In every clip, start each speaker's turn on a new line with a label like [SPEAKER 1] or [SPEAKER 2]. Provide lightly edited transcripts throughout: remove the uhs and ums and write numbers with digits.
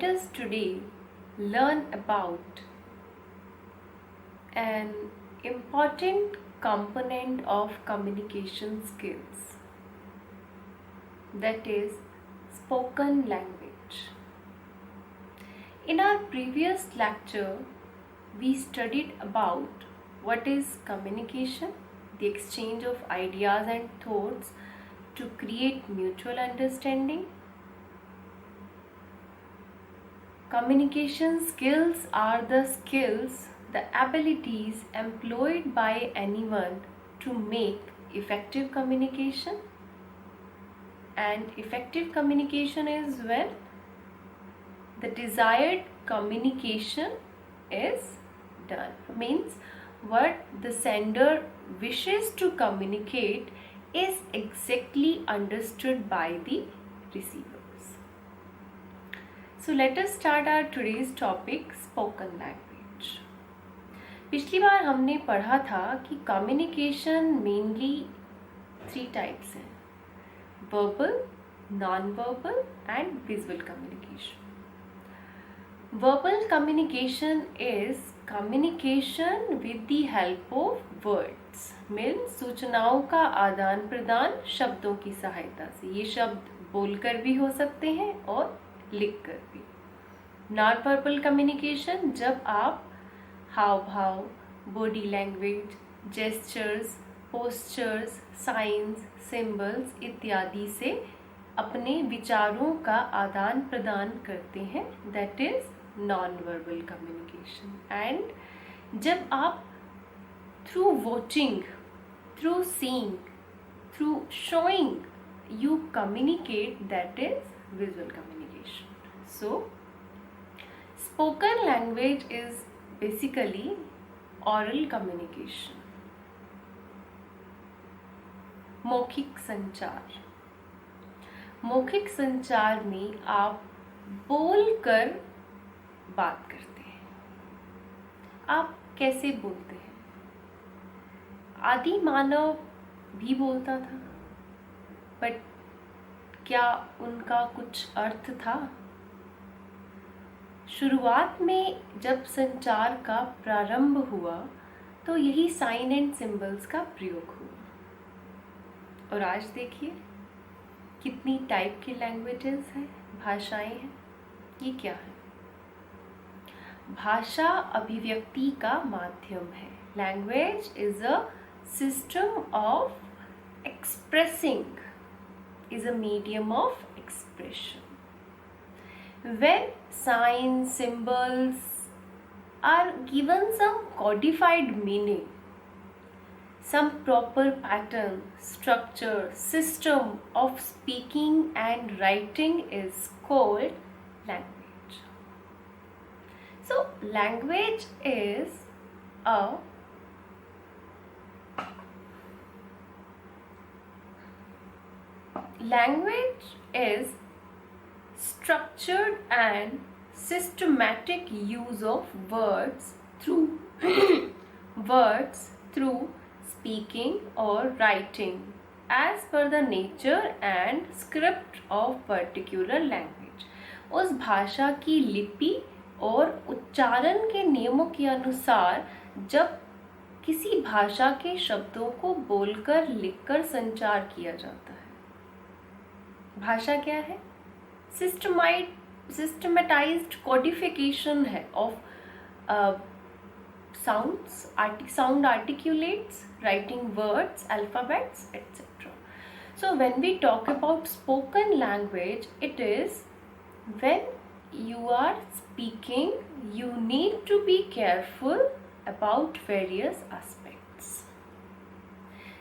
[SPEAKER 1] let us today learn about an important component of communication skills, that is spoken language. In our previous lecture, we studied about what is communication, the exchange of ideas and thoughts to create mutual understanding. Communication skills are the skills, the abilities employed by anyone to make effective communication. And effective communication is when the desired communication is done. Means what the sender wishes to communicate is exactly understood by the receivers. So let us start our today's topic, spoken language. पिछली बार हमने पढ़ा था कि communication mainly 3 types हैं, verbal, non-verbal and visual communication. Verbal communication is communication with the help of words. means सूचनाओं का आदान प्रदान शब्दों की सहायता से. ये शब्द बोलकर भी हो सकते हैं और लिखकर भी. Non-verbal communication जब आप हाव भाव, body language, gestures, postures, science, symbols इत्यादि से अपने विचारों का आदान प्रदान करते हैं, that is non verbal communication. And जब आप through watching, through seeing, through showing you communicate, that is visual communication. So spoken language is basically oral communication. मौखिक संचार. मौखिक संचार में आप बोलकर बात करते हैं. आप कैसे बोलते हैं? आदि मानव भी बोलता था, बट क्या उनका कुछ अर्थ था? शुरुआत में जब संचार का प्रारंभ हुआ तो यही साइन एंड सिंबल्स का प्रयोग हुआ. और आज देखिए कितनी टाइप की लैंग्वेजेस हैं, भाषाएं हैं. ये क्या है? भाषा अभिव्यक्ति का माध्यम है. Language is a system of expressing, is a medium of expression. When signs, symbols are given some codified meaning, some proper pattern, structure, system of speaking and writing is called language. So language is structured and systematic use of words through speaking or writing as per the nature and script of particular language. उस भाषा की लिपि और उच्चारण के नियमों के अनुसार जब किसी भाषा के शब्दों को बोलकर लिखकर संचार किया जाता है. भाषा क्या है? सिस्टमेटाइज्ड कोडिफिकेशन है of sound articulates, writing words, alphabets, etc. So when we talk about spoken language, it is when you are speaking, you need to be careful about various aspects.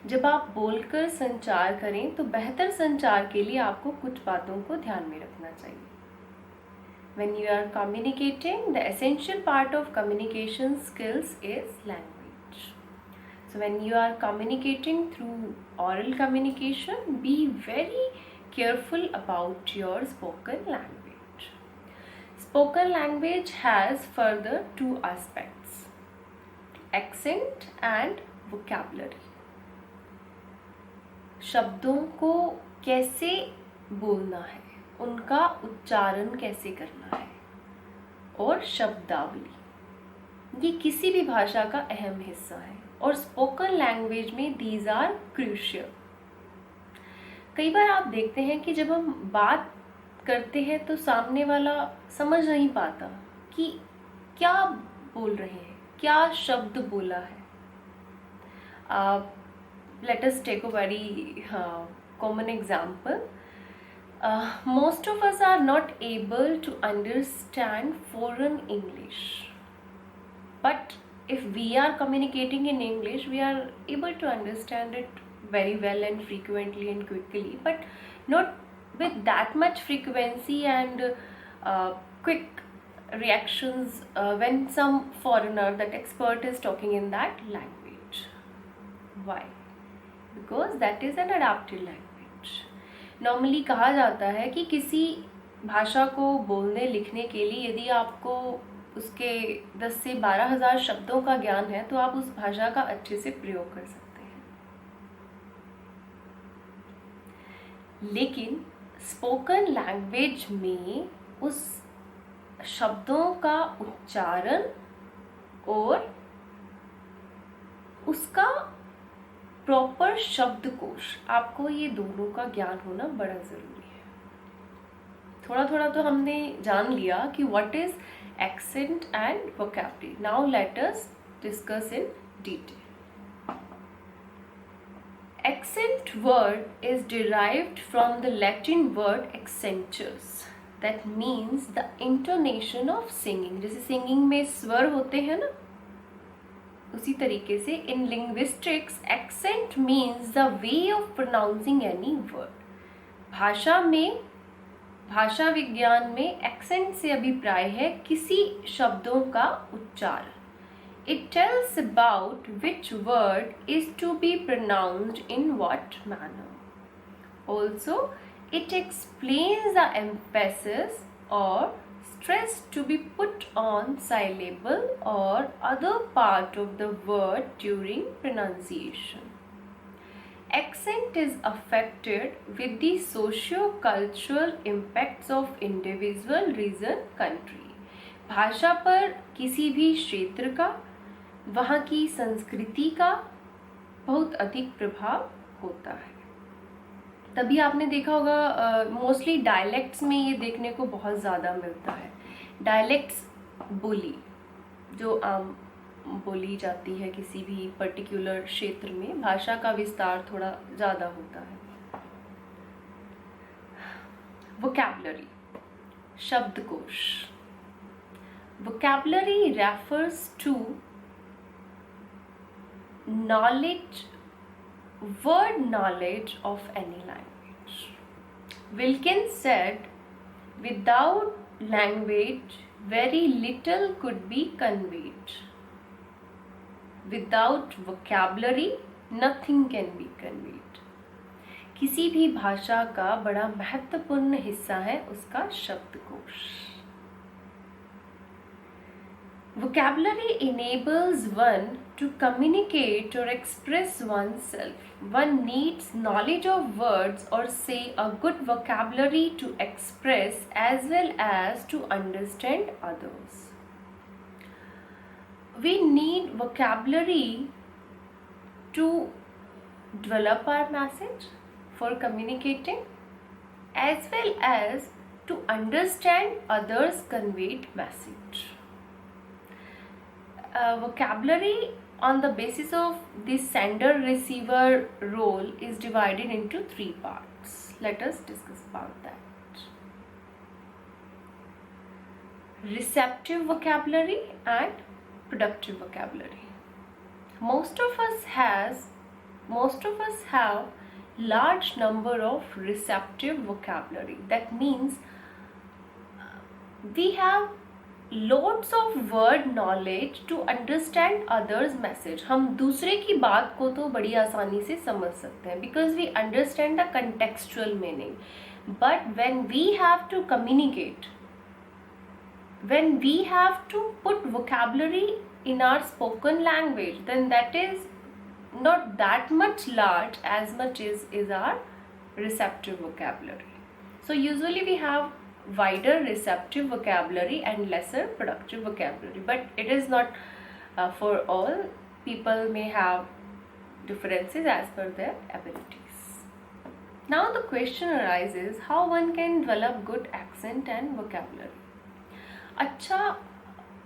[SPEAKER 1] जब आप बोलकर संचार करें तो बेहतर संचार के लिए आपको कुछ बातों को ध्यान में रखना चाहिए. When you are communicating, the essential part of communication skills is language. So when you are communicating through oral communication, be very careful about your spoken language. Spoken language has further 2 aspects, accent and vocabulary. शब्दों को कैसे बोलना है, उनका उच्चारण कैसे करना है, और शब्दावली, ये किसी भी भाषा का अहम हिस्सा है और स्पोकन लैंग्वेज में दीज आर क्रूशियल। कई बार आप देखते हैं कि जब हम बात करते हैं तो सामने वाला समझ नहीं पाता कि क्या बोल रहे हैं, क्या शब्द बोला है। Let us take a very common example. Most of us are not able to understand foreign English, but if we are communicating in English, we are able to understand it very well and frequently and quickly, but not with that much frequency and quick reactions when some foreigner, that expert, is talking in that language. Why? Because that is an adapted language. Normally कहा जाता है कि किसी भाषा को बोलने लिखने के लिए यदि आपको उसके 10 से 12,000 शब्दों का ज्ञान है तो आप उस भाषा का अच्छे से प्रयोग कर सकते हैं। लेकिन स्पोकन लैंग्वेज में उस शब्दों का उच्चारण और उसका प्रॉपर शब्दकोश, आपको ये दोनों का ज्ञान होना बड़ा ज़रूरी है। थोड़ा थोड़ा तो हमने जान लिया कि what is accent and vocabulary. Now let us discuss in detail. Accent word is derived from the Latin word accentus, that means the intonation of singing. जैसे सिंगिंग में स्वर होते हैं ना, उसी तरीके से in linguistics accent means the way of pronouncing any word. भाषा विज्ञान में एक्सेंट से अभिप्राय है किसी शब्दों का उच्चारण। It tells about which word is to be pronounced in what manner. Also it explains the emphasis और stress to be put on syllable or other part of the word during pronunciation. Accent is affected with the socio-cultural impacts of individual region country. भाषा पर किसी भी क्षेत्र का, वहाँ की संस्कृति का बहुत अधिक प्रभाव होता है। तभी आपने देखा होगा मोस्टली डायलेक्ट्स में ये देखने को बहुत ज़्यादा मिलता है। डायलेक्ट्स बोली जो आम बोली जाती है किसी भी पर्टिकुलर क्षेत्र में, भाषा का विस्तार थोड़ा ज़्यादा होता है। वोकैबुलरी, शब्दकोश। Vocabulary refers to knowledge, word knowledge of any language. Wilkins said, without language, very little could be conveyed. Without vocabulary, nothing can be conveyed. किसी भी भाषा का बड़ा महत्वपूर्ण हिस्सा है उसका शब्दकोश। Vocabulary enables one to communicate or express oneself. One needs knowledge of words or say a good vocabulary to express as well as to understand others. We need vocabulary to develop our message for communicating as well as to understand others' conveyed message. Vocabulary on the basis of the sender-receiver role is divided into 3 parts. Let us discuss about that. Receptive vocabulary and productive vocabulary. Most of us have large number of receptive vocabulary. That means we have loads of word knowledge to understand others message. हम दूसरे की बात को तो बड़ी आसानी से समझ सकते हैं because we understand the contextual meaning. But when we have to communicate, when we have to put vocabulary in our spoken language, then that is not that much large as much is our receptive vocabulary. So usually we have wider receptive vocabulary and lesser productive vocabulary, but it is not for all. People may have differences as per their abilities. Now the question arises, how one can develop good accent and vocabulary. अच्छा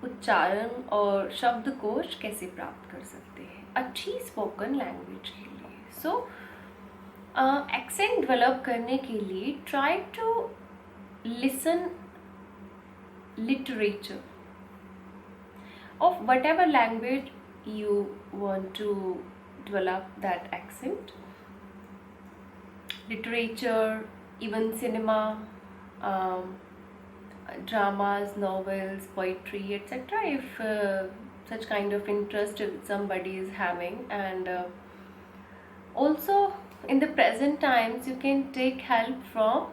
[SPEAKER 1] उच्चारण और शब्दकोश कैसे प्राप्त कर सकते हैं अच्छी स्पोकन लैंग्वेज के लिए? सो एक्सेंट डेवलप करने के लिए try to listen literature of whatever language you want to develop that accent. Literature, even cinema, dramas, novels, poetry, etc. If such kind of interest somebody is having, and also in the present times you can take help from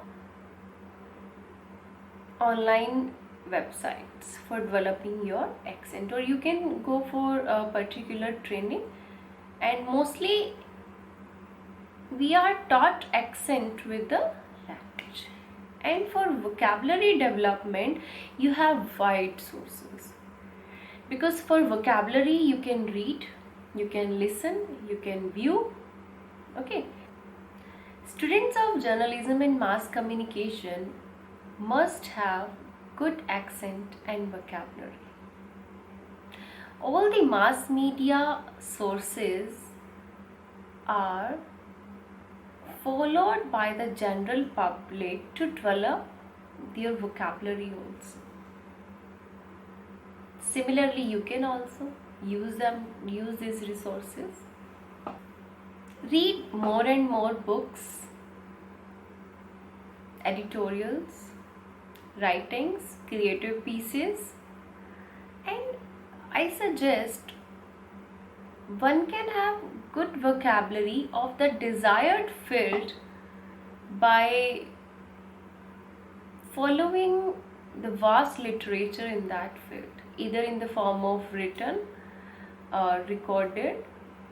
[SPEAKER 1] online websites for developing your accent, or you can go for a particular training, and mostly we are taught accent with the language. And for vocabulary development you have wide sources, because for vocabulary you can read, you can listen, you can view. Okay, students of journalism and mass communication must have good accent and vocabulary. All the mass media sources are followed by the general public to develop their vocabulary also. Similarly, you can also use these resources. Read more and more books, editorials, writings, creative pieces, and I suggest one can have good vocabulary of the desired field by following the vast literature in that field, either in the form of written or recorded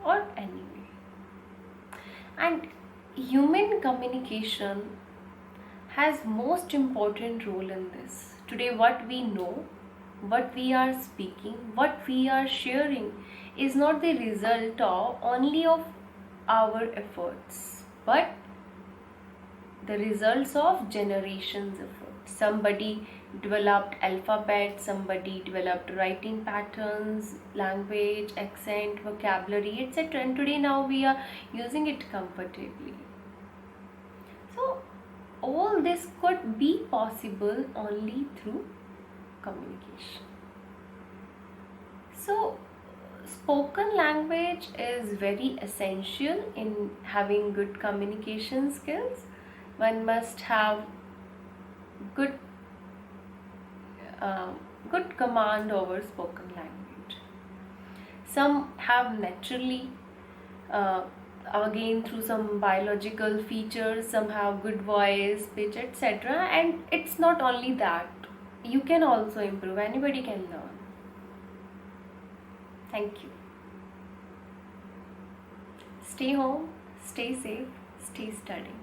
[SPEAKER 1] or anyway. And human communication has most important role in this. Today what we know, what we are speaking, what we are sharing is not the result of only of our efforts, but the results of generations efforts. Somebody developed alphabet, somebody developed writing patterns, language, accent, vocabulary, etc. And today now we are using it comfortably. So all this could be possible only through communication. So spoken language is very essential in having good communication skills. One must have good command over spoken language. Some have naturally, again through some biological features, some have good voice, pitch, etc. And it's not only that, you can also improve, anybody can learn. Thank you. Stay home, stay safe, stay studying.